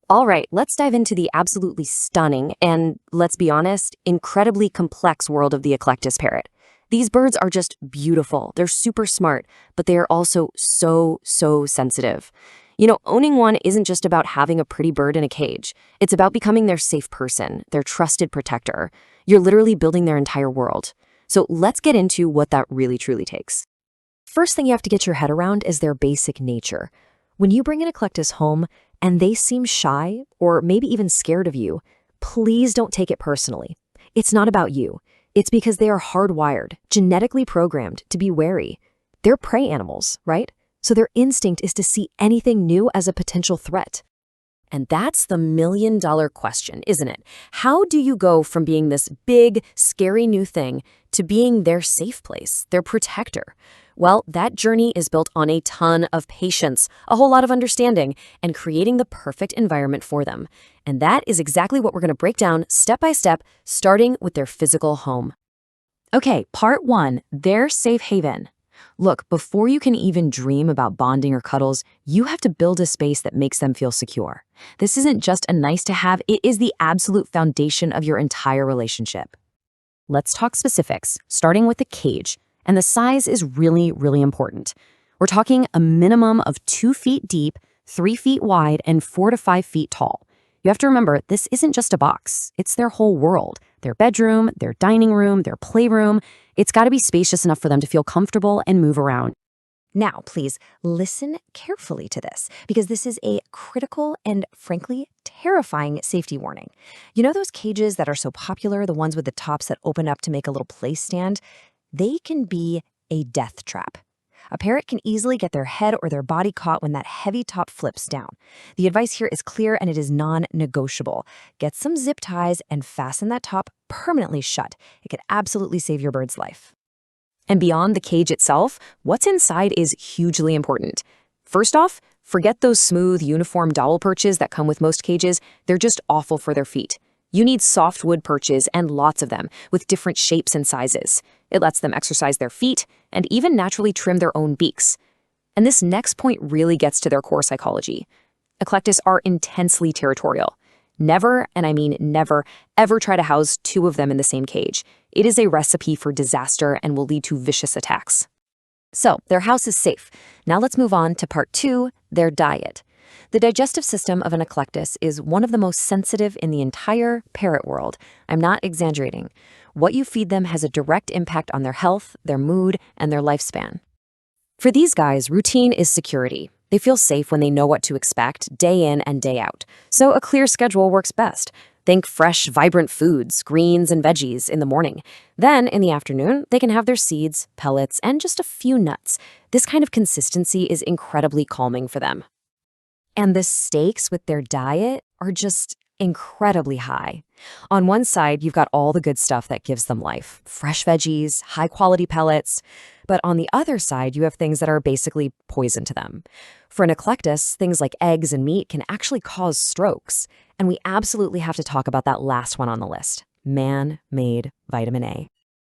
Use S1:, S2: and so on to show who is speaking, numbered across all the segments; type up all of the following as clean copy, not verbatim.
S1: All right, let's dive into the absolutely stunning and, let's be honest, incredibly complex world of the Eclectus parrot. These birds are just beautiful. They're super smart, but they are also so sensitive. Owning one isn't just about having a pretty bird in a cage. It's about becoming their safe person, their trusted protector. You're literally building their entire world. So let's get into what that really truly takes. First thing you have to get your head around is their basic nature. When you bring an Eclectus home and they seem shy or maybe even scared of you, please don't take it personally. It's not about you. It's because they are hardwired, genetically programmed to be wary. They're prey animals, right? So their instinct is to see anything new as a potential threat. And that's the million-dollar question, isn't it? How do you go from being this big, scary new thing to being their safe place, their protector? Well, that journey is built on a ton of patience, a whole lot of understanding, and creating the perfect environment for them. And that is exactly what we're going to break down step by step, starting with their physical home. Okay, part 1, their safe haven. Look, before you can even dream about bonding or cuddles, you have to build a space that makes them feel secure. This isn't just a nice to have, it is the absolute foundation of your entire relationship. Let's talk specifics, starting with the cage. And the size is really important. We're talking a minimum of 2 feet deep, 3 feet wide, and 4 to 5 feet tall. You have to remember, this isn't just a box. It's their whole world, their bedroom, their dining room, their playroom. It's got to be spacious enough for them to feel comfortable and move around. Now, please listen carefully to this, because this is a critical and, frankly, terrifying safety warning. You know those cages that are so popular, the ones with the tops that open up to make a little play stand? They can be a death trap. A parrot can easily get their head or their body caught when that heavy top flips down. The advice here is clear and it is non-negotiable. Get some zip ties and fasten that top permanently shut. It could absolutely save your bird's life. And beyond the cage itself, what's inside is hugely important. First off, forget those smooth, uniform dowel perches that come with most cages. They're just awful for their feet. You need soft wood perches, and lots of them, with different shapes and sizes. It lets them exercise their feet and even naturally trim their own beaks. And this next point really gets to their core psychology. Eclectus are intensely territorial. Never, and I mean never, ever try to house 2 of them in the same cage. It is a recipe for disaster and will lead to vicious attacks. So, their house is safe. Now let's move on to part 2, their diet. The digestive system of an Eclectus is one of the most sensitive in the entire parrot world. I'm not exaggerating. What you feed them has a direct impact on their health, their mood, and their lifespan. For these guys, routine is security. They feel safe when they know what to expect day in and day out. So a clear schedule works best. Think fresh, vibrant foods, greens and veggies in the morning. Then, in the afternoon, they can have their seeds, pellets, and just a few nuts. This kind of consistency is incredibly calming for them. And the stakes with their diet are just incredibly high. On one side, you've got all the good stuff that gives them life. Fresh veggies, high-quality pellets. But on the other side, you have things that are basically poison to them. For an Eclectus, things like eggs and meat can actually cause strokes. And we absolutely have to talk about that last one on the list, man-made vitamin A.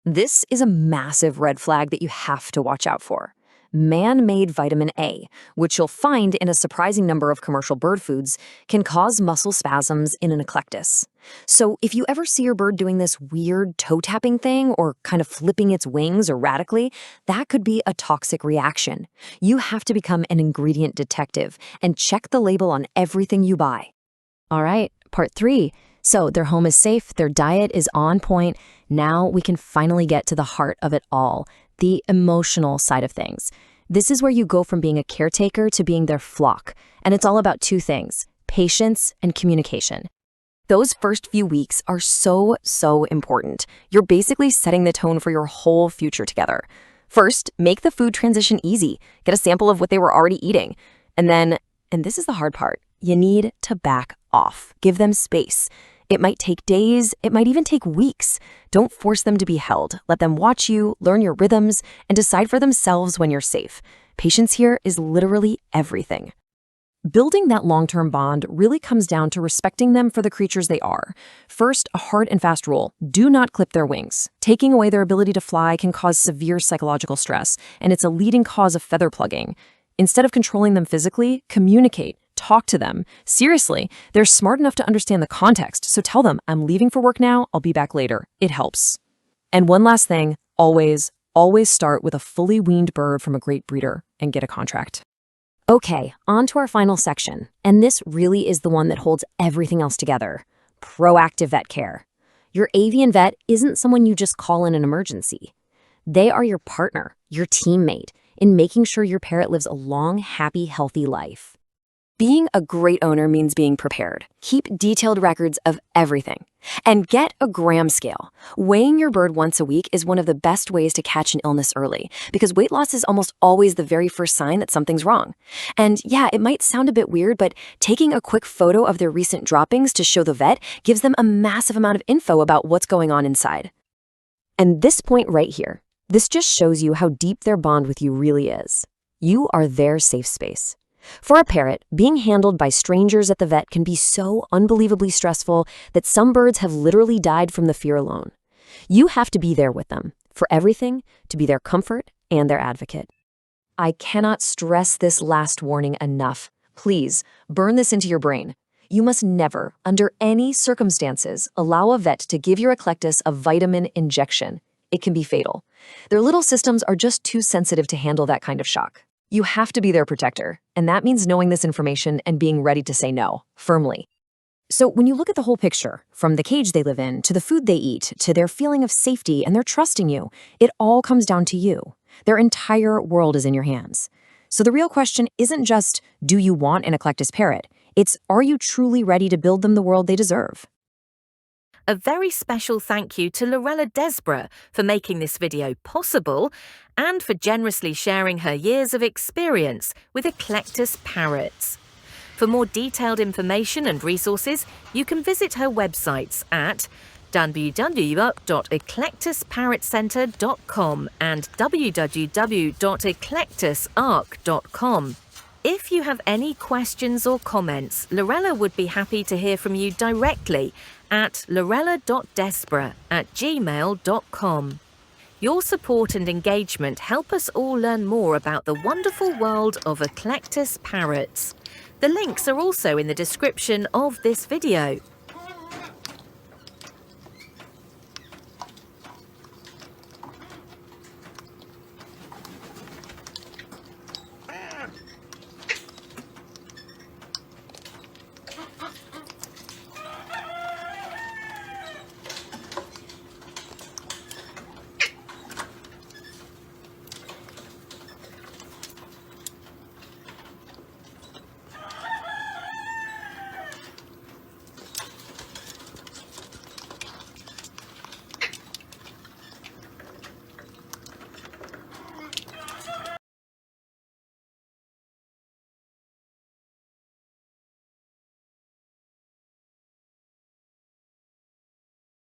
S1: This is a massive red flag that you have to watch out for. Man-made vitamin A, which you'll find in a surprising number of commercial bird foods, can cause muscle spasms in an Eclectus. So if you ever see your bird doing this weird toe-tapping thing or kind of flipping its wings erratically, that could be a toxic reaction. You have to become an ingredient detective and check the label on everything you buy. All right, part 3. So their home is safe, their diet is on point. Now we can finally get to the heart of it all, the emotional side of things. This is where you go from being a caretaker to being their flock. And it's all about 2 things, patience and communication. Those first few weeks are so important. You're basically setting the tone for your whole future together. First, make the food transition easy. Get a sample of what they were already eating. And then, and this is the hard part, you need to back off. Give them space. It might take days, it might even take weeks. Don't force them to be held. Let them watch you, learn your rhythms, and decide for themselves when you're safe. Patience here is literally everything. Building that long-term bond really comes down to respecting them for the creatures they are. First, a hard and fast rule: do not clip their wings. Taking away their ability to fly can cause severe psychological stress, and it's a leading cause of feather plugging. Instead of controlling them physically, communicate. talk to them. Seriously, they're smart enough to understand the context, so tell them, I'm leaving for work now, I'll be back later. It helps. And one last thing, always start with a fully weaned bird from a great breeder and get a contract. Okay, on to our final section, and this really is the one that holds everything else together. Proactive vet care. Your avian vet isn't someone you just call in an emergency. They are your partner, your teammate, in making sure your parrot lives a long, happy, healthy life. Being a great owner means being prepared. Keep detailed records of everything. And get a gram scale. Weighing your bird once a week is one of the best ways to catch an illness early, because weight loss is almost always the very first sign that something's wrong. And yeah, it might sound a bit weird, but taking a quick photo of their recent droppings to show the vet gives them a massive amount of info about what's going on inside. And this point right here, this just shows you how deep their bond with you really is. You are their safe space. For a parrot, being handled by strangers at the vet can be so unbelievably stressful that some birds have literally died from the fear alone. You have to be there with them, for everything, to be their comfort and their advocate. I cannot stress this last warning enough. Please, burn this into your brain. You must never, under any circumstances, allow a vet to give your Eclectus a vitamin injection. It can be fatal. Their little systems are just too sensitive to handle that kind of shock. You have to be their protector, and that means knowing this information and being ready to say no, firmly. So when you look at the whole picture, from the cage they live in, to the food they eat, to their feeling of safety and their trusting you, it all comes down to you. Their entire world is in your hands. So the real question isn't just, do you want an Eclectus parrot? It's, are you truly ready to build them the world they deserve?
S2: A very special thank you to Laurella Desborough for making this video possible and for generously sharing her years of experience with Eclectus parrots. For more detailed information and resources, you can visit her websites at www.eclectusparrotcenter.com and www.eclectusark.com. If you have any questions or comments, Laurella would be happy to hear from you directly at laurella.desborough@gmail.com. Your support and engagement help us all learn more about the wonderful world of Eclectus parrots. The links are also in the description of this video.